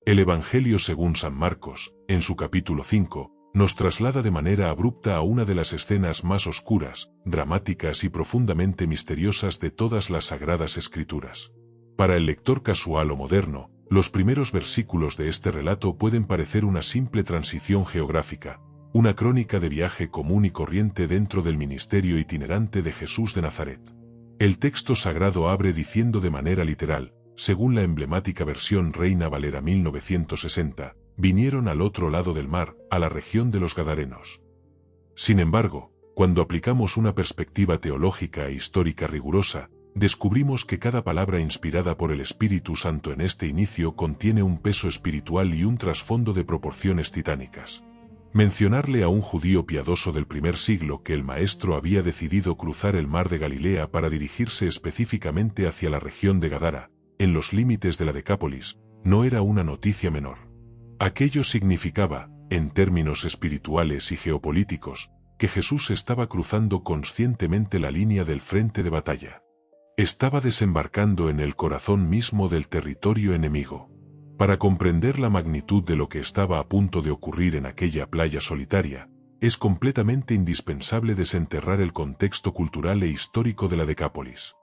El Evangelio según San Marcos, en su capítulo 5, nos traslada de manera abrupta a una de las escenas más oscuras, dramáticas y profundamente misteriosas de todas las Sagradas Escrituras. Para el lector casual o moderno, los primeros versículos de este relato pueden parecer una simple transición geográfica, una crónica de viaje común y corriente dentro del ministerio itinerante de Jesús de Nazaret. El texto sagrado abre diciendo de manera literal, según la emblemática versión Reina Valera 1960, vinieron al otro lado del mar, a la región de los Gadarenos. Sin embargo, cuando aplicamos una perspectiva teológica e histórica rigurosa, descubrimos que cada palabra inspirada por el Espíritu Santo en este inicio contiene un peso espiritual y un trasfondo de proporciones titánicas. Mencionarle a un judío piadoso del primer siglo que el Maestro había decidido cruzar el mar de Galilea para dirigirse específicamente hacia la región de Gadara, en los límites de la Decápolis, no era una noticia menor. Aquello significaba, en términos espirituales y geopolíticos, que Jesús estaba cruzando conscientemente la línea del frente de batalla. Estaba desembarcando en el corazón mismo del territorio enemigo. Para comprender la magnitud de lo que estaba a punto de ocurrir en aquella playa solitaria, es completamente indispensable desenterrar el contexto cultural e histórico de la Decápolis.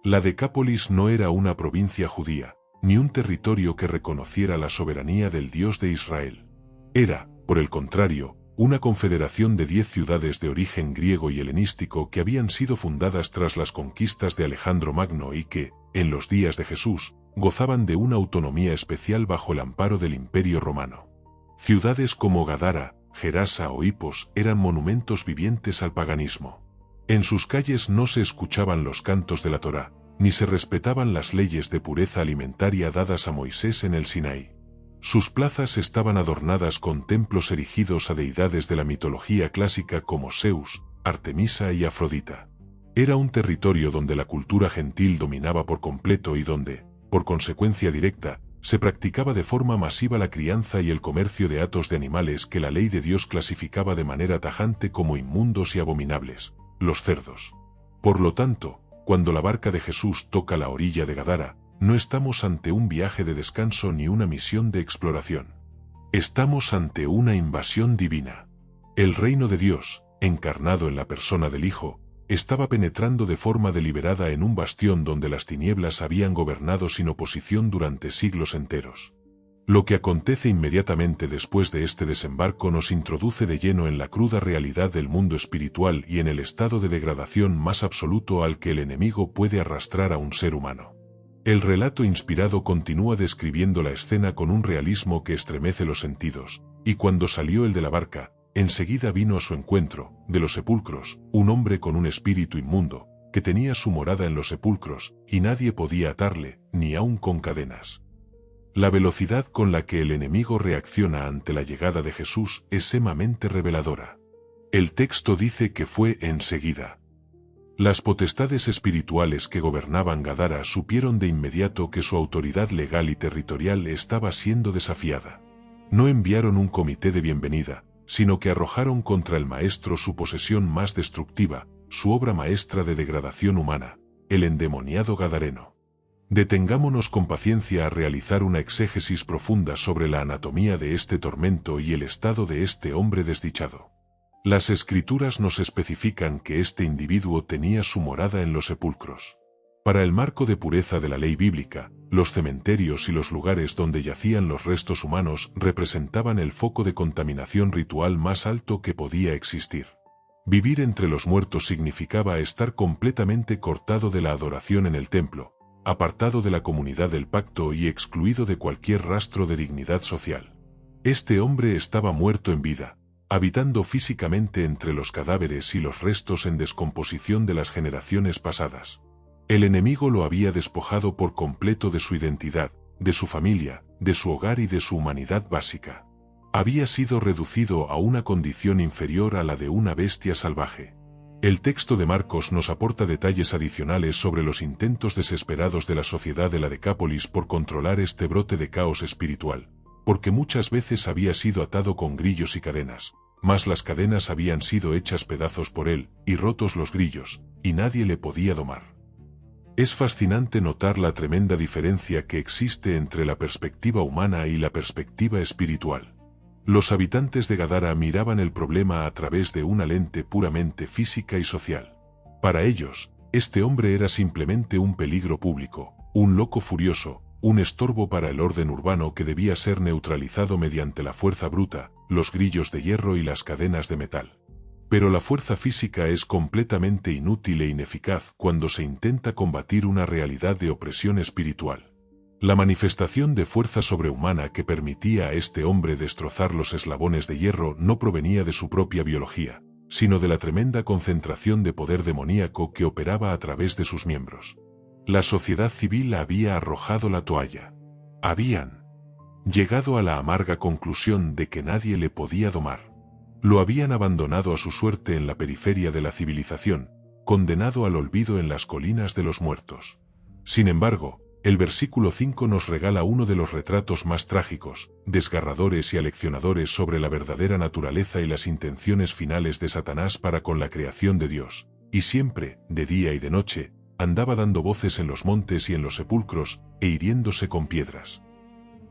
La Decápolis no era una provincia judía, ni un territorio que reconociera la soberanía del Dios de Israel. Era, por el contrario, una confederación de 10 ciudades de origen griego y helenístico que habían sido fundadas tras las conquistas de Alejandro Magno y que, en los días de Jesús, gozaban de una autonomía especial bajo el amparo del Imperio Romano. Ciudades como Gadara, Gerasa o Hipos eran monumentos vivientes al paganismo. En sus calles no se escuchaban los cantos de la Torá, ni se respetaban las leyes de pureza alimentaria dadas a Moisés en el Sinaí. Sus plazas estaban adornadas con templos erigidos a deidades de la mitología clásica como Zeus, Artemisa y Afrodita. Era un territorio donde la cultura gentil dominaba por completo y donde, por consecuencia directa, se practicaba de forma masiva la crianza y el comercio de hatos de animales que la ley de Dios clasificaba de manera tajante como inmundos y abominables, los cerdos. Por lo tanto, cuando la barca de Jesús toca la orilla de Gadara, no estamos ante un viaje de descanso ni una misión de exploración. Estamos ante una invasión divina. El reino de Dios, encarnado en la persona del Hijo, estaba penetrando de forma deliberada en un bastión donde las tinieblas habían gobernado sin oposición durante siglos enteros. Lo que acontece inmediatamente después de este desembarco nos introduce de lleno en la cruda realidad del mundo espiritual y en el estado de degradación más absoluto al que el enemigo puede arrastrar a un ser humano. El relato inspirado continúa describiendo la escena con un realismo que estremece los sentidos, y cuando salió el de la barca, enseguida vino a su encuentro, de los sepulcros, un hombre con un espíritu inmundo, que tenía su morada en los sepulcros, y nadie podía atarle, ni aun con cadenas. La velocidad con la que el enemigo reacciona ante la llegada de Jesús es sumamente reveladora. El texto dice que fue enseguida. Las potestades espirituales que gobernaban Gadara supieron de inmediato que su autoridad legal y territorial estaba siendo desafiada. No enviaron un comité de bienvenida, sino que arrojaron contra el Maestro su posesión más destructiva, su obra maestra de degradación humana, el endemoniado gadareno. Detengámonos con paciencia a realizar una exégesis profunda sobre la anatomía de este tormento y el estado de este hombre desdichado. Las Escrituras nos especifican que este individuo tenía su morada en los sepulcros. Para el marco de pureza de la ley bíblica, los cementerios y los lugares donde yacían los restos humanos representaban el foco de contaminación ritual más alto que podía existir. Vivir entre los muertos significaba estar completamente cortado de la adoración en el templo, apartado de la comunidad del pacto y excluido de cualquier rastro de dignidad social. Este hombre estaba muerto en vida, habitando físicamente entre los cadáveres y los restos en descomposición de las generaciones pasadas. El enemigo lo había despojado por completo de su identidad, de su familia, de su hogar y de su humanidad básica. Había sido reducido a una condición inferior a la de una bestia salvaje. El texto de Marcos nos aporta detalles adicionales sobre los intentos desesperados de la sociedad de la Decápolis por controlar este brote de caos espiritual, porque muchas veces había sido atado con grillos y cadenas, mas las cadenas habían sido hechas pedazos por él, y rotos los grillos, y nadie le podía domar. Es fascinante notar la tremenda diferencia que existe entre la perspectiva humana y la perspectiva espiritual. Los habitantes de Gadara miraban el problema a través de una lente puramente física y social. Para ellos, este hombre era simplemente un peligro público, un loco furioso, un estorbo para el orden urbano que debía ser neutralizado mediante la fuerza bruta, los grillos de hierro y las cadenas de metal. Pero la fuerza física es completamente inútil e ineficaz cuando se intenta combatir una realidad de opresión espiritual. La manifestación de fuerza sobrehumana que permitía a este hombre destrozar los eslabones de hierro no provenía de su propia biología, sino de la tremenda concentración de poder demoníaco que operaba a través de sus miembros. La sociedad civil había arrojado la toalla. Habían llegado a la amarga conclusión de que nadie le podía domar. Lo habían abandonado a su suerte en la periferia de la civilización, condenado al olvido en las colinas de los muertos. Sin embargo, el versículo 5 nos regala uno de los retratos más trágicos, desgarradores y aleccionadores sobre la verdadera naturaleza y las intenciones finales de Satanás para con la creación de Dios, y siempre, de día y de noche, andaba dando voces en los montes y en los sepulcros, e hiriéndose con piedras.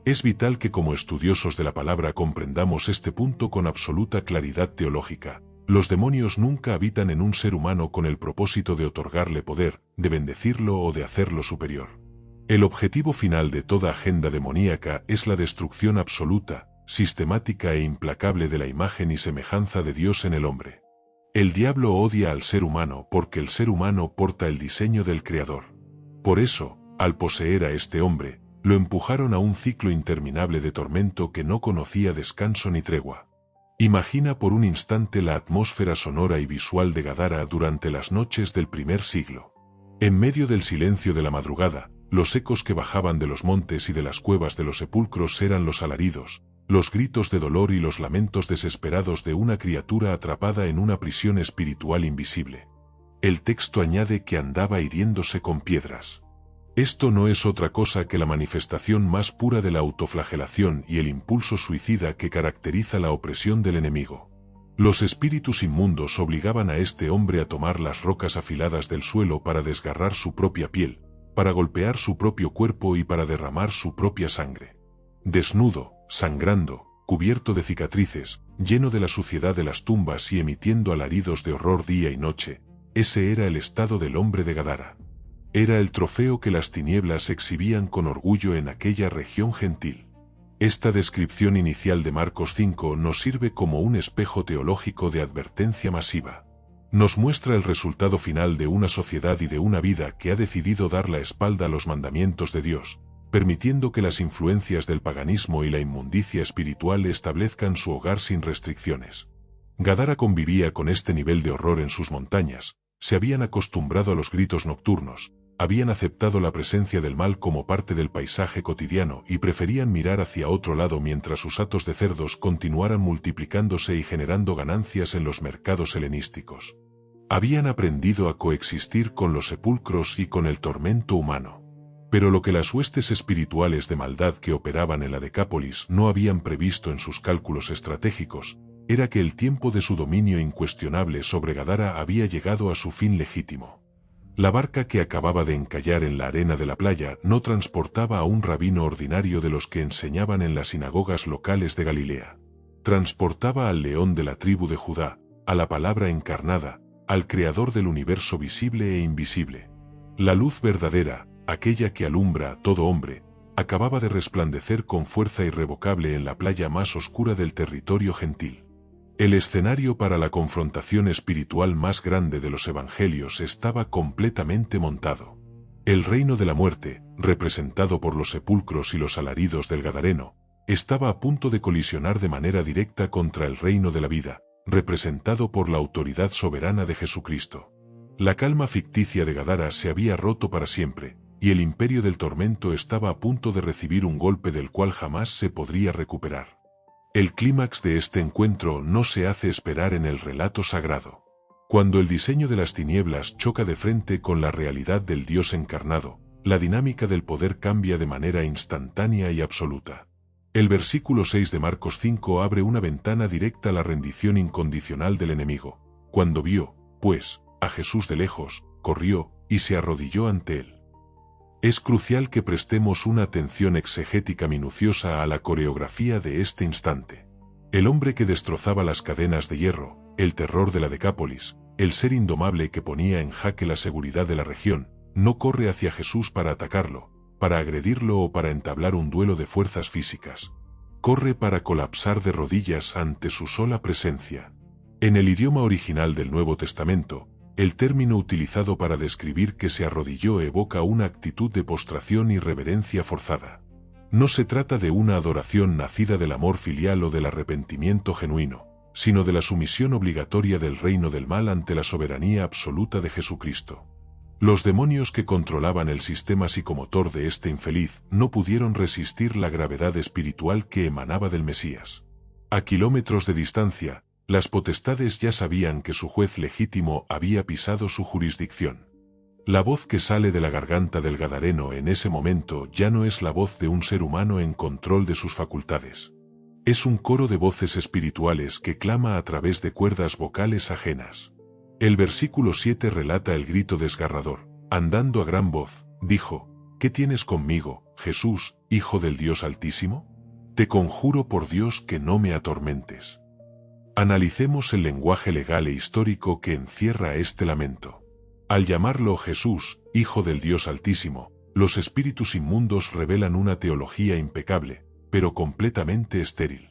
Es vital que como estudiosos de la palabra comprendamos este punto con absoluta claridad teológica. Los demonios nunca habitan en un ser humano con el propósito de otorgarle poder, de bendecirlo o de hacerlo superior. El objetivo final de toda agenda demoníaca es la destrucción absoluta, sistemática e implacable de la imagen y semejanza de Dios en el hombre. El diablo odia al ser humano porque el ser humano porta el diseño del Creador. Por eso, al poseer a este hombre, lo empujaron a un ciclo interminable de tormento que no conocía descanso ni tregua. Imagina por un instante la atmósfera sonora y visual de Gadara durante las noches del primer siglo. En medio del silencio de la madrugada, los ecos que bajaban de los montes y de las cuevas de los sepulcros eran los alaridos, los gritos de dolor y los lamentos desesperados de una criatura atrapada en una prisión espiritual invisible. El texto añade que andaba hiriéndose con piedras. Esto no es otra cosa que la manifestación más pura de la autoflagelación y el impulso suicida que caracteriza la opresión del enemigo. Los espíritus inmundos obligaban a este hombre a tomar las rocas afiladas del suelo para desgarrar su propia piel, para golpear su propio cuerpo y para derramar su propia sangre. Desnudo, sangrando, cubierto de cicatrices, lleno de la suciedad de las tumbas y emitiendo alaridos de horror día y noche, ese era el estado del hombre de Gadara. Era el trofeo que las tinieblas exhibían con orgullo en aquella región gentil. Esta descripción inicial de Marcos 5 nos sirve como un espejo teológico de advertencia masiva. Nos muestra el resultado final de una sociedad y de una vida que ha decidido dar la espalda a los mandamientos de Dios, permitiendo que las influencias del paganismo y la inmundicia espiritual establezcan su hogar sin restricciones. Gadara convivía con este nivel de horror en sus montañas, se habían acostumbrado a los gritos nocturnos, habían aceptado la presencia del mal como parte del paisaje cotidiano y preferían mirar hacia otro lado mientras sus hatos de cerdos continuaran multiplicándose y generando ganancias en los mercados helenísticos. Habían aprendido a coexistir con los sepulcros y con el tormento humano. Pero lo que las huestes espirituales de maldad que operaban en la Decápolis no habían previsto en sus cálculos estratégicos, era que el tiempo de su dominio incuestionable sobre Gadara había llegado a su fin legítimo. La barca que acababa de encallar en la arena de la playa no transportaba a un rabino ordinario de los que enseñaban en las sinagogas locales de Galilea. Transportaba al león de la tribu de Judá, a la palabra encarnada, al creador del universo visible e invisible. La luz verdadera, aquella que alumbra a todo hombre, acababa de resplandecer con fuerza irrevocable en la playa más oscura del territorio gentil. El escenario para la confrontación espiritual más grande de los evangelios estaba completamente montado. El reino de la muerte, representado por los sepulcros y los alaridos del Gadareno, estaba a punto de colisionar de manera directa contra el reino de la vida, representado por la autoridad soberana de Jesucristo. La calma ficticia de Gadara se había roto para siempre, y el imperio del tormento estaba a punto de recibir un golpe del cual jamás se podría recuperar. El clímax de este encuentro no se hace esperar en el relato sagrado. Cuando el diseño de las tinieblas choca de frente con la realidad del Dios encarnado, la dinámica del poder cambia de manera instantánea y absoluta. El versículo 6 de Marcos 5 abre una ventana directa a la rendición incondicional del enemigo. Cuando vio, pues, a Jesús de lejos, corrió y se arrodilló ante él. Es crucial que prestemos una atención exegética minuciosa a la coreografía de este instante. El hombre que destrozaba las cadenas de hierro, el terror de la Decápolis, el ser indomable que ponía en jaque la seguridad de la región, no corre hacia Jesús para atacarlo, para agredirlo o para entablar un duelo de fuerzas físicas. Corre para colapsar de rodillas ante su sola presencia. En el idioma original del Nuevo Testamento, el término utilizado para describir que se arrodilló evoca una actitud de postración y reverencia forzada. No se trata de una adoración nacida del amor filial o del arrepentimiento genuino, sino de la sumisión obligatoria del reino del mal ante la soberanía absoluta de Jesucristo. Los demonios que controlaban el sistema psicomotor de este infeliz no pudieron resistir la gravedad espiritual que emanaba del Mesías. A kilómetros de distancia, las potestades ya sabían que su juez legítimo había pisado su jurisdicción. La voz que sale de la garganta del Gadareno en ese momento ya no es la voz de un ser humano en control de sus facultades. Es un coro de voces espirituales que clama a través de cuerdas vocales ajenas. El versículo 7 relata el grito desgarrador. Andando a gran voz, dijo: ¿Qué tienes conmigo, Jesús, Hijo del Dios Altísimo? Te conjuro por Dios que no me atormentes. Analicemos el lenguaje legal e histórico que encierra este lamento. Al llamarlo Jesús, Hijo del Dios Altísimo, los espíritus inmundos revelan una teología impecable, pero completamente estéril.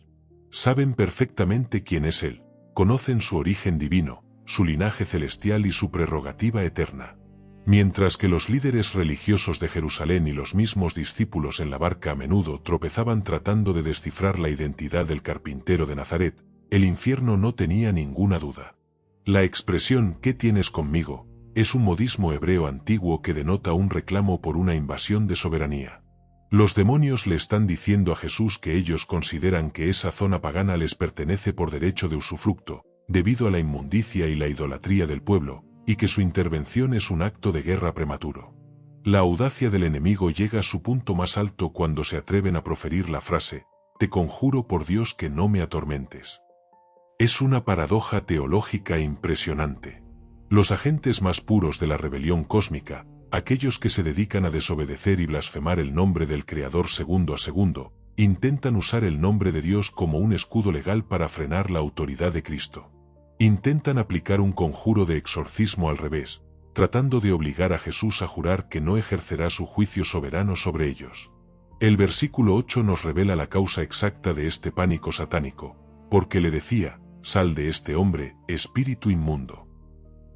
Saben perfectamente quién es Él, conocen su origen divino, su linaje celestial y su prerrogativa eterna. Mientras que los líderes religiosos de Jerusalén y los mismos discípulos en la barca a menudo tropezaban tratando de descifrar la identidad del carpintero de Nazaret, el infierno no tenía ninguna duda. La expresión «¿Qué tienes conmigo?» es un modismo hebreo antiguo que denota un reclamo por una invasión de soberanía. Los demonios le están diciendo a Jesús que ellos consideran que esa zona pagana les pertenece por derecho de usufructo, debido a la inmundicia y la idolatría del pueblo, y que su intervención es un acto de guerra prematuro. La audacia del enemigo llega a su punto más alto cuando se atreven a proferir la frase: «Te conjuro por Dios que no me atormentes». Es una paradoja teológica impresionante. Los agentes más puros de la rebelión cósmica, aquellos que se dedican a desobedecer y blasfemar el nombre del Creador segundo a segundo, intentan usar el nombre de Dios como un escudo legal para frenar la autoridad de Cristo. Intentan aplicar un conjuro de exorcismo al revés, tratando de obligar a Jesús a jurar que no ejercerá su juicio soberano sobre ellos. El versículo 8 nos revela la causa exacta de este pánico satánico, porque le decía: «Sal de este hombre, espíritu inmundo».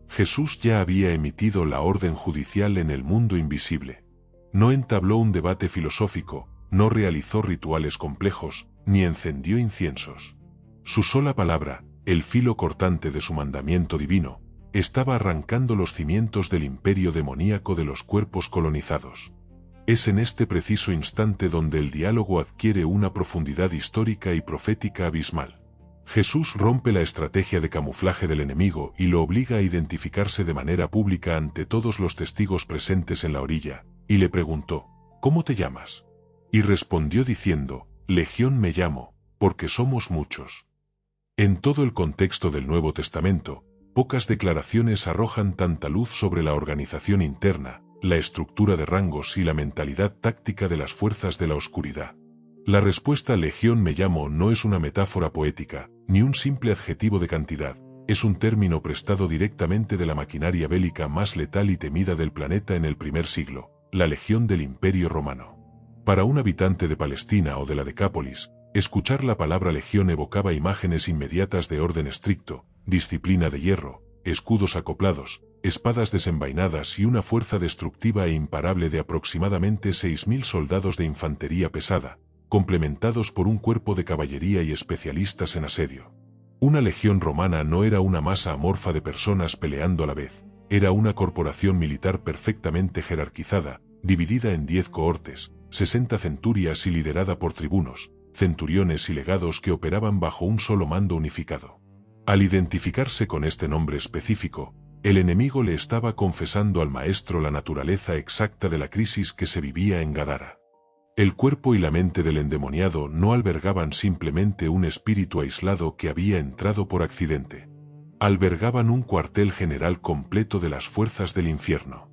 Jesús ya había emitido la orden judicial en el mundo invisible. No entabló un debate filosófico, no realizó rituales complejos, ni encendió inciensos. Su sola palabra, el filo cortante de su mandamiento divino, estaba arrancando los cimientos del imperio demoníaco de los cuerpos colonizados. Es en este preciso instante donde el diálogo adquiere una profundidad histórica y profética abismal. Jesús rompe la estrategia de camuflaje del enemigo y lo obliga a identificarse de manera pública ante todos los testigos presentes en la orilla, y le preguntó: «¿Cómo te llamas?» Y respondió diciendo: «Legión me llamo, porque somos muchos». En todo el contexto del Nuevo Testamento, pocas declaraciones arrojan tanta luz sobre la organización interna, la estructura de rangos y la mentalidad táctica de las fuerzas de la oscuridad. La respuesta «Legión me llamo» no es una metáfora poética, ni un simple adjetivo de cantidad, es un término prestado directamente de la maquinaria bélica más letal y temida del planeta en el primer siglo, la Legión del Imperio Romano. Para un habitante de Palestina o de la Decápolis, escuchar la palabra legión evocaba imágenes inmediatas de orden estricto, disciplina de hierro, escudos acoplados, espadas desenvainadas y una fuerza destructiva e imparable de aproximadamente 6.000 soldados de infantería pesada, complementados por un cuerpo de caballería y especialistas en asedio. Una legión romana no era una masa amorfa de personas peleando a la vez, era una corporación militar perfectamente jerarquizada, dividida en 10 cohortes, 60 centurias y liderada por tribunos, centuriones y legados que operaban bajo un solo mando unificado. Al identificarse con este nombre específico, el enemigo le estaba confesando al maestro la naturaleza exacta de la crisis que se vivía en Gadara. El cuerpo y la mente del endemoniado no albergaban simplemente un espíritu aislado que había entrado por accidente. Albergaban un cuartel general completo de las fuerzas del infierno.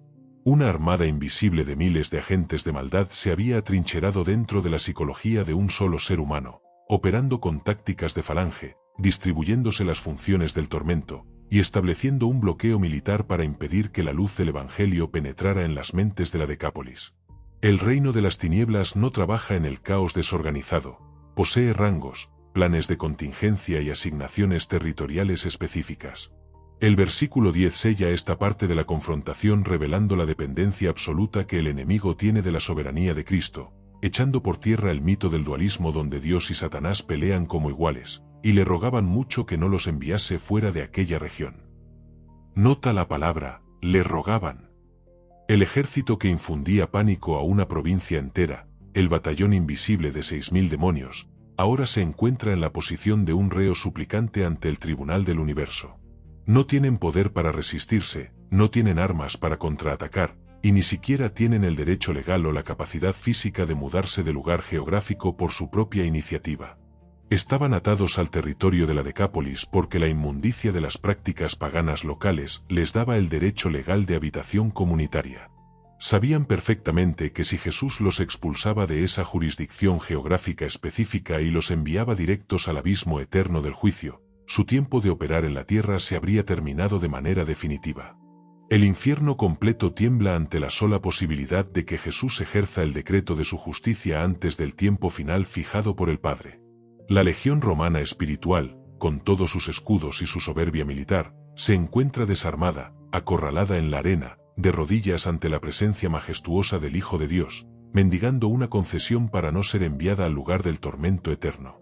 Una armada invisible de miles de agentes de maldad se había atrincherado dentro de la psicología de un solo ser humano, operando con tácticas de falange, distribuyéndose las funciones del tormento, y estableciendo un bloqueo militar para impedir que la luz del Evangelio penetrara en las mentes de la Decápolis. El reino de las tinieblas no trabaja en el caos desorganizado, posee rangos, planes de contingencia y asignaciones territoriales específicas. El versículo 10 sella esta parte de la confrontación revelando la dependencia absoluta que el enemigo tiene de la soberanía de Cristo, echando por tierra el mito del dualismo donde Dios y Satanás pelean como iguales, y le rogaban mucho que no los enviase fuera de aquella región. Nota la palabra, le rogaban. El ejército que infundía pánico a una provincia entera, el batallón invisible de 6.000 demonios, ahora se encuentra en la posición de un reo suplicante ante el tribunal del universo. No tienen poder para resistirse, no tienen armas para contraatacar, y ni siquiera tienen el derecho legal o la capacidad física de mudarse de lugar geográfico por su propia iniciativa. Estaban atados al territorio de la Decápolis porque la inmundicia de las prácticas paganas locales les daba el derecho legal de habitación comunitaria. Sabían perfectamente que si Jesús los expulsaba de esa jurisdicción geográfica específica y los enviaba directos al abismo eterno del juicio, su tiempo de operar en la tierra se habría terminado de manera definitiva. El infierno completo tiembla ante la sola posibilidad de que Jesús ejerza el decreto de su justicia antes del tiempo final fijado por el Padre. La legión romana espiritual, con todos sus escudos y su soberbia militar, se encuentra desarmada, acorralada en la arena, de rodillas ante la presencia majestuosa del Hijo de Dios, mendigando una concesión para no ser enviada al lugar del tormento eterno.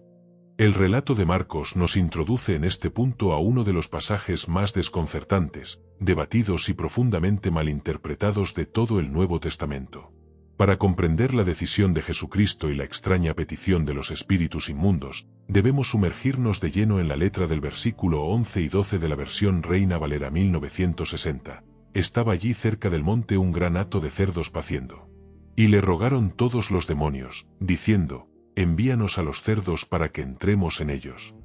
El relato de Marcos nos introduce en este punto a uno de los pasajes más desconcertantes, debatidos y profundamente malinterpretados de todo el Nuevo Testamento. Para comprender la decisión de Jesucristo y la extraña petición de los espíritus inmundos, debemos sumergirnos de lleno en la letra del versículo 11 y 12 de la versión Reina Valera 1960. Estaba allí cerca del monte un gran hato de cerdos paciendo. Y le rogaron todos los demonios, diciendo, envíanos a los cerdos para que entremos en ellos.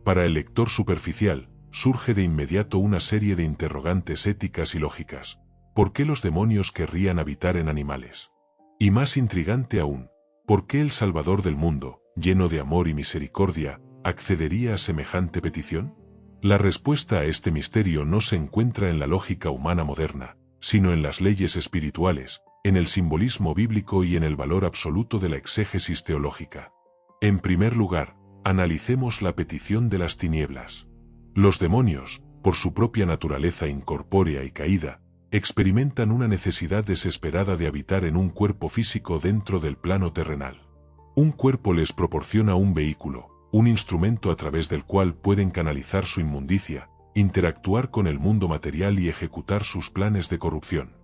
Para el lector superficial, surge de inmediato una serie de interrogantes éticas y lógicas. ¿Por qué los demonios querrían habitar en animales? Y más intrigante aún, ¿por qué el Salvador del mundo, lleno de amor y misericordia, accedería a semejante petición? La respuesta a este misterio no se encuentra en la lógica humana moderna, sino en las leyes espirituales, en el simbolismo bíblico y en el valor absoluto de la exégesis teológica. En primer lugar, analicemos la petición de las tinieblas. Los demonios, por su propia naturaleza incorpórea y caída, experimentan una necesidad desesperada de habitar en un cuerpo físico dentro del plano terrenal. Un cuerpo les proporciona un vehículo, un instrumento a través del cual pueden canalizar su inmundicia, interactuar con el mundo material y ejecutar sus planes de corrupción.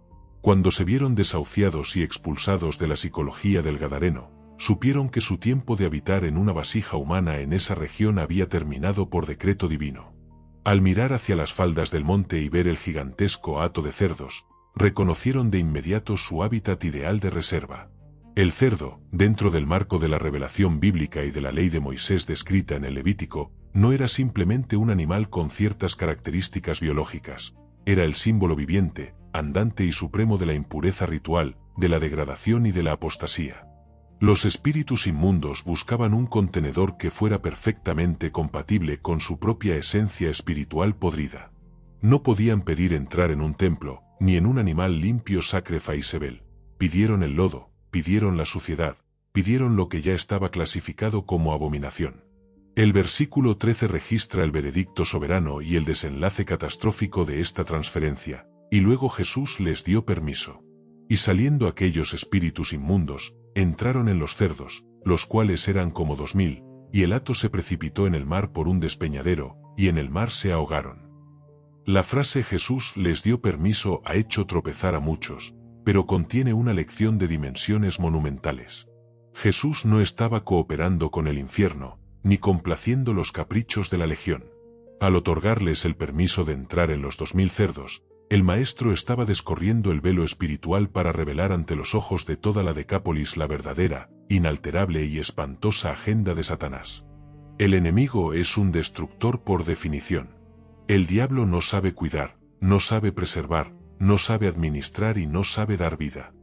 Cuando se vieron desahuciados y expulsados de la psicología del Gadareno, supieron que su tiempo de habitar en una vasija humana en esa región había terminado por decreto divino. Al mirar hacia las faldas del monte y ver el gigantesco hato de cerdos, reconocieron de inmediato su hábitat ideal de reserva. El cerdo, dentro del marco de la revelación bíblica y de la ley de Moisés descrita en el Levítico, no era simplemente un animal con ciertas características biológicas, era el símbolo viviente, andante y supremo de la impureza ritual, de la degradación y de la apostasía. Los espíritus inmundos buscaban un contenedor que fuera perfectamente compatible con su propia esencia espiritual podrida. No podían pedir entrar en un templo, ni en un animal limpio sacrificable. Pidieron el lodo, pidieron la suciedad, pidieron lo que ya estaba clasificado como abominación. El versículo 13 registra el veredicto soberano y el desenlace catastrófico de esta transferencia, y luego Jesús les dio permiso. Y saliendo aquellos espíritus inmundos, entraron en los cerdos, los cuales eran como 2000, y el hato se precipitó en el mar por un despeñadero, y en el mar se ahogaron. La frase Jesús les dio permiso ha hecho tropezar a muchos, pero contiene una lección de dimensiones monumentales. Jesús no estaba cooperando con el infierno, ni complaciendo los caprichos de la legión. Al otorgarles el permiso de entrar en los 2000 cerdos, el Maestro estaba descorriendo el velo espiritual para revelar ante los ojos de toda la Decápolis la verdadera, inalterable y espantosa agenda de Satanás. El enemigo es un destructor por definición. El diablo no sabe cuidar, no sabe preservar, no sabe administrar y no sabe dar vida.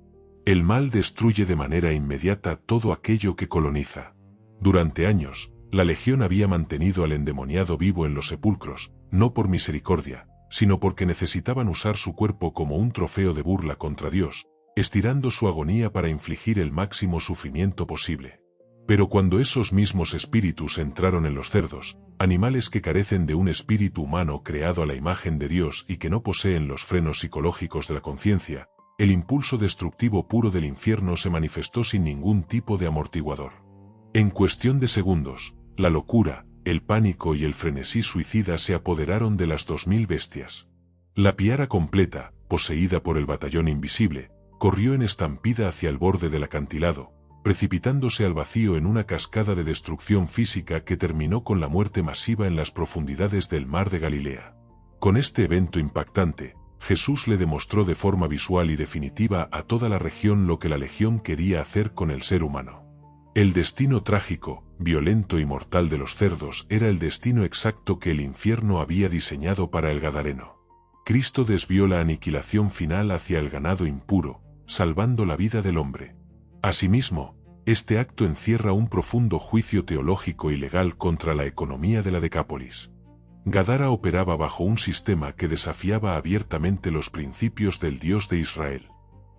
El mal destruye de manera inmediata todo aquello que coloniza. Durante años, la legión había mantenido al endemoniado vivo en los sepulcros, no por misericordia, sino porque necesitaban usar su cuerpo como un trofeo de burla contra Dios, estirando su agonía para infligir el máximo sufrimiento posible. Pero cuando esos mismos espíritus entraron en los cerdos, animales que carecen de un espíritu humano creado a la imagen de Dios y que no poseen los frenos psicológicos de la conciencia, el impulso destructivo puro del infierno se manifestó sin ningún tipo de amortiguador. En cuestión de segundos, la locura, el pánico y el frenesí suicida se apoderaron de las 2000 bestias. La piara completa, poseída por el batallón invisible, corrió en estampida hacia el borde del acantilado, precipitándose al vacío en una cascada de destrucción física que terminó con la muerte masiva en las profundidades del mar de Galilea. Con este evento impactante, Jesús le demostró de forma visual y definitiva a toda la región lo que la legión quería hacer con el ser humano. El destino trágico, violento y mortal de los cerdos era el destino exacto que el infierno había diseñado para el gadareno. Cristo desvió la aniquilación final hacia el ganado impuro, salvando la vida del hombre. Asimismo, este acto encierra un profundo juicio teológico y legal contra la economía de la Decápolis. Gadara operaba bajo un sistema que desafiaba abiertamente los principios del Dios de Israel.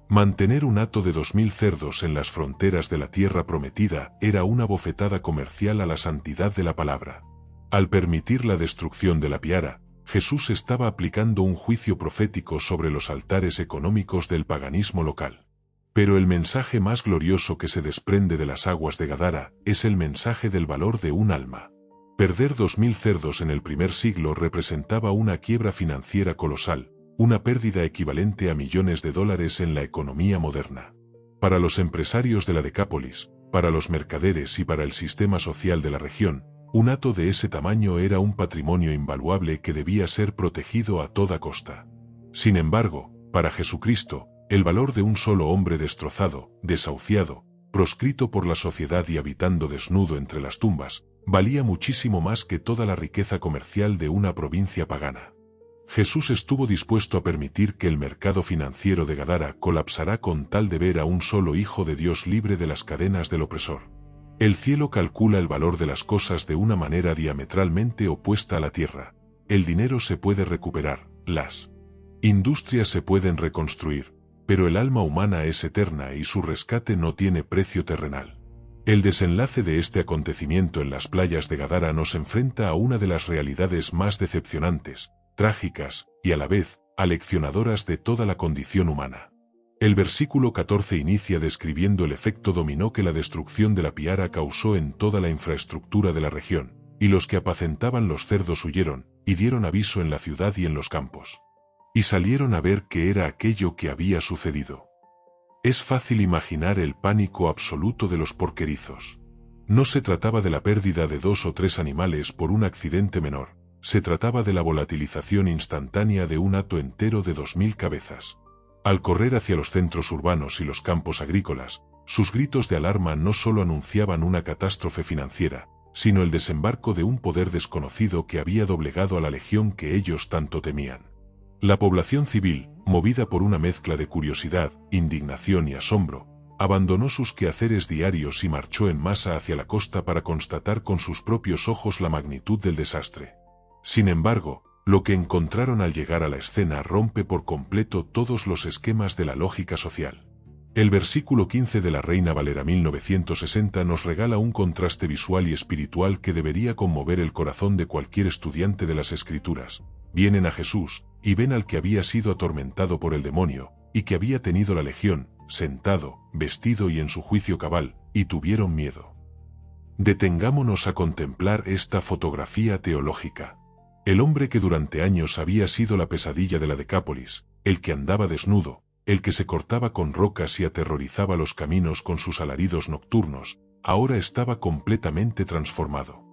Mantener un hato de 2000 cerdos en las fronteras de la tierra prometida era una bofetada comercial a la santidad de la palabra. Al permitir la destrucción de la piara, Jesús estaba aplicando un juicio profético sobre los altares económicos del paganismo local. Pero el mensaje más glorioso que se desprende de las aguas de Gadara es el mensaje del valor de un alma. Perder 2000 cerdos en el primer siglo representaba una quiebra financiera colosal, una pérdida equivalente a millones de dólares en la economía moderna. Para los empresarios de la Decápolis, para los mercaderes y para el sistema social de la región, un hato de ese tamaño era un patrimonio invaluable que debía ser protegido a toda costa. Sin embargo, para Jesucristo, el valor de un solo hombre destrozado, desahuciado, proscrito por la sociedad y habitando desnudo entre las tumbas, valía muchísimo más que toda la riqueza comercial de una provincia pagana. Jesús estuvo dispuesto a permitir que el mercado financiero de Gadara colapsara con tal de ver a un solo Hijo de Dios libre de las cadenas del opresor. El cielo calcula el valor de las cosas de una manera diametralmente opuesta a la tierra. El dinero se puede recuperar, las industrias se pueden reconstruir, pero el alma humana es eterna y su rescate no tiene precio terrenal. El desenlace de este acontecimiento en las playas de Gadara nos enfrenta a una de las realidades más decepcionantes, trágicas y a la vez aleccionadoras de toda la condición humana. El versículo 14 inicia describiendo el efecto dominó que la destrucción de la piara causó en toda la infraestructura de la región, y los que apacentaban los cerdos huyeron, y dieron aviso en la ciudad y en los campos. Y salieron a ver qué era aquello que había sucedido. Es fácil imaginar el pánico absoluto de los porquerizos. No se trataba de la pérdida de 2 o 3 animales por un accidente menor, se trataba de la volatilización instantánea de un hato entero de 2000 cabezas. Al correr hacia los centros urbanos y los campos agrícolas, sus gritos de alarma no solo anunciaban una catástrofe financiera, sino el desembarco de un poder desconocido que había doblegado a la legión que ellos tanto temían. La población civil, movida por una mezcla de curiosidad, indignación y asombro, abandonó sus quehaceres diarios y marchó en masa hacia la costa para constatar con sus propios ojos la magnitud del desastre. Sin embargo, lo que encontraron al llegar a la escena rompe por completo todos los esquemas de la lógica social. El versículo 15 de la Reina Valera 1960 nos regala un contraste visual y espiritual que debería conmover el corazón de cualquier estudiante de las Escrituras. Vienen a Jesús, y ven al que había sido atormentado por el demonio, y que había tenido la legión, sentado, vestido y en su juicio cabal, y tuvieron miedo. Detengámonos a contemplar esta fotografía teológica. El hombre que durante años había sido la pesadilla de la Decápolis, el que andaba desnudo, el que se cortaba con rocas y aterrorizaba los caminos con sus alaridos nocturnos, ahora estaba completamente transformado.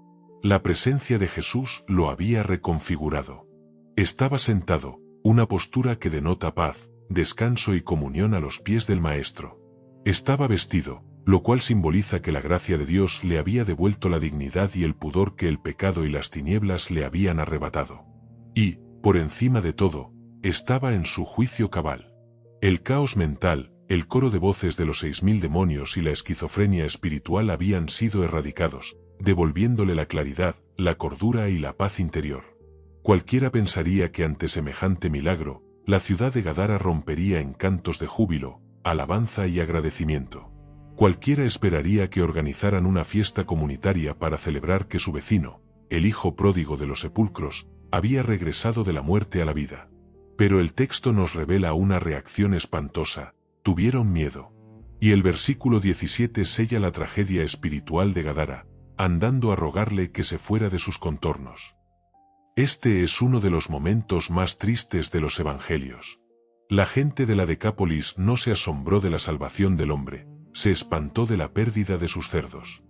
La presencia de Jesús lo había reconfigurado. Estaba sentado, una postura que denota paz, descanso y comunión a los pies del Maestro. Estaba vestido, lo cual simboliza que la gracia de Dios le había devuelto la dignidad y el pudor que el pecado y las tinieblas le habían arrebatado. Y, por encima de todo, estaba en su juicio cabal. El caos mental, el coro de voces de los 6000 demonios y la esquizofrenia espiritual habían sido erradicados, devolviéndole la claridad, la cordura y la paz interior. Cualquiera pensaría que ante semejante milagro, la ciudad de Gadara rompería en cantos de júbilo, alabanza y agradecimiento. Cualquiera esperaría que organizaran una fiesta comunitaria para celebrar que su vecino, el hijo pródigo de los sepulcros, había regresado de la muerte a la vida. Pero el texto nos revela una reacción espantosa: tuvieron miedo. Y el versículo 17 sella la tragedia espiritual de Gadara, andando a rogarle que se fuera de sus contornos. Este es uno de los momentos más tristes de los evangelios. La gente de la Decápolis no se asombró de la salvación del hombre, se espantó de la pérdida de sus cerdos.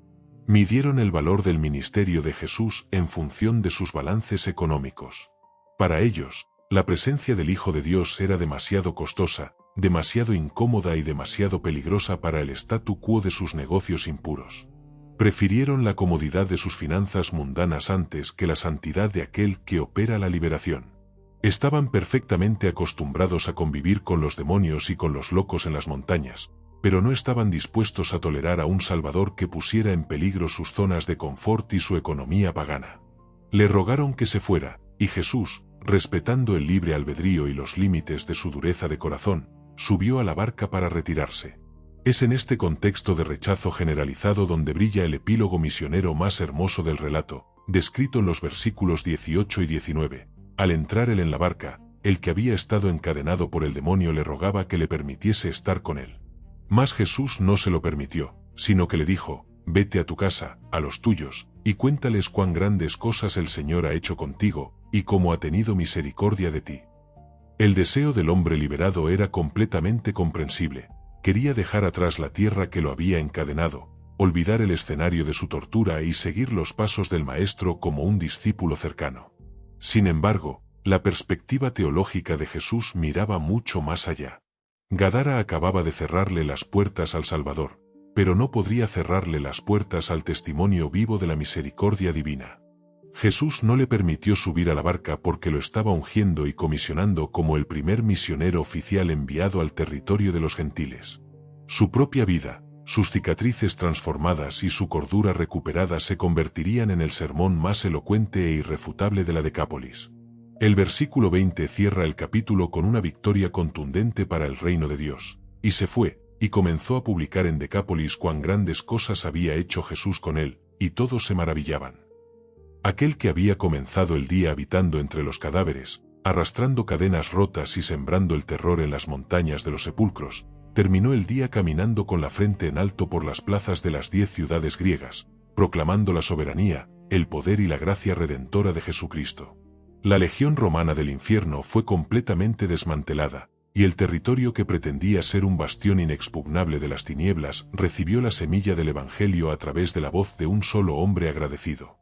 Midieron el valor del ministerio de Jesús en función de sus balances económicos. Para ellos, la presencia del Hijo de Dios era demasiado costosa, demasiado incómoda y demasiado peligrosa para el statu quo de sus negocios impuros. Prefirieron la comodidad de sus finanzas mundanas antes que la santidad de aquel que opera la liberación. Estaban perfectamente acostumbrados a convivir con los demonios y con los locos en las montañas, pero no estaban dispuestos a tolerar a un Salvador que pusiera en peligro sus zonas de confort y su economía pagana. Le rogaron que se fuera, y Jesús, respetando el libre albedrío y los límites de su dureza de corazón, subió a la barca para retirarse. Es en este contexto de rechazo generalizado donde brilla el epílogo misionero más hermoso del relato, descrito en los versículos 18 y 19. Al entrar él en la barca, el que había estado encadenado por el demonio le rogaba que le permitiese estar con él. Mas Jesús no se lo permitió, sino que le dijo: vete a tu casa, a los tuyos, y cuéntales cuán grandes cosas el Señor ha hecho contigo, y cómo ha tenido misericordia de ti. El deseo del hombre liberado era completamente comprensible. Quería dejar atrás la tierra que lo había encadenado, olvidar el escenario de su tortura y seguir los pasos del Maestro como un discípulo cercano. Sin embargo, la perspectiva teológica de Jesús miraba mucho más allá. Gadara acababa de cerrarle las puertas al Salvador, pero no podría cerrarle las puertas al testimonio vivo de la misericordia divina. Jesús no le permitió subir a la barca porque lo estaba ungiendo y comisionando como el primer misionero oficial enviado al territorio de los gentiles. Su propia vida, sus cicatrices transformadas y su cordura recuperada se convertirían en el sermón más elocuente e irrefutable de la Decápolis. El versículo 20 cierra el capítulo con una victoria contundente para el reino de Dios. Y se fue, y comenzó a publicar en Decápolis cuán grandes cosas había hecho Jesús con él, y todos se maravillaban. Aquel que había comenzado el día habitando entre los cadáveres, arrastrando cadenas rotas y sembrando el terror en las montañas de los sepulcros, terminó el día caminando con la frente en alto por las plazas de las 10 ciudades griegas, proclamando la soberanía, el poder y la gracia redentora de Jesucristo. La legión romana del infierno fue completamente desmantelada, y el territorio que pretendía ser un bastión inexpugnable de las tinieblas recibió la semilla del Evangelio a través de la voz de un solo hombre agradecido.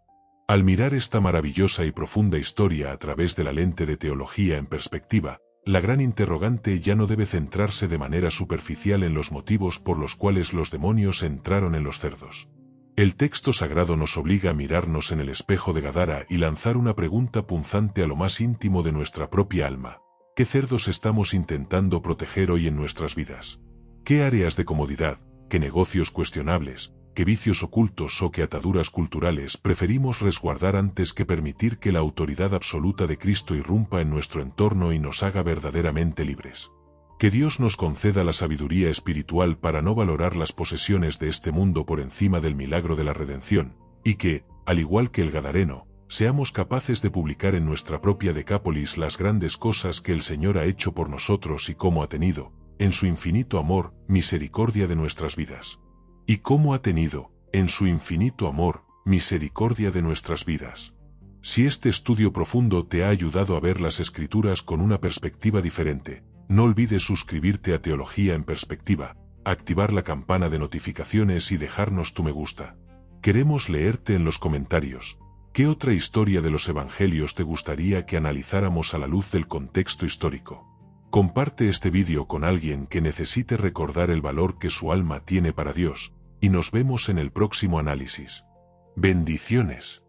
Al mirar esta maravillosa y profunda historia a través de la lente de teología en perspectiva, la gran interrogante ya no debe centrarse de manera superficial en los motivos por los cuales los demonios entraron en los cerdos. El texto sagrado nos obliga a mirarnos en el espejo de Gadara y lanzar una pregunta punzante a lo más íntimo de nuestra propia alma. ¿Qué cerdos estamos intentando proteger hoy en nuestras vidas? ¿Qué áreas de comodidad, qué negocios cuestionables, qué vicios ocultos o qué ataduras culturales preferimos resguardar antes que permitir que la autoridad absoluta de Cristo irrumpa en nuestro entorno y nos haga verdaderamente libres? Que Dios nos conceda la sabiduría espiritual para no valorar las posesiones de este mundo por encima del milagro de la redención, y que, al igual que el Gadareno, seamos capaces de publicar en nuestra propia Decápolis las grandes cosas que el Señor ha hecho por nosotros y cómo ha tenido, en su infinito amor, misericordia de nuestras vidas. Y cómo ha tenido, en su infinito amor, misericordia de nuestras vidas. Si este estudio profundo te ha ayudado a ver las Escrituras con una perspectiva diferente, no olvides suscribirte a Teología en Perspectiva, activar la campana de notificaciones y dejarnos tu me gusta. Queremos leerte en los comentarios. ¿Qué otra historia de los Evangelios te gustaría que analizáramos a la luz del contexto histórico? Comparte este vídeo con alguien que necesite recordar el valor que su alma tiene para Dios, y nos vemos en el próximo análisis. Bendiciones.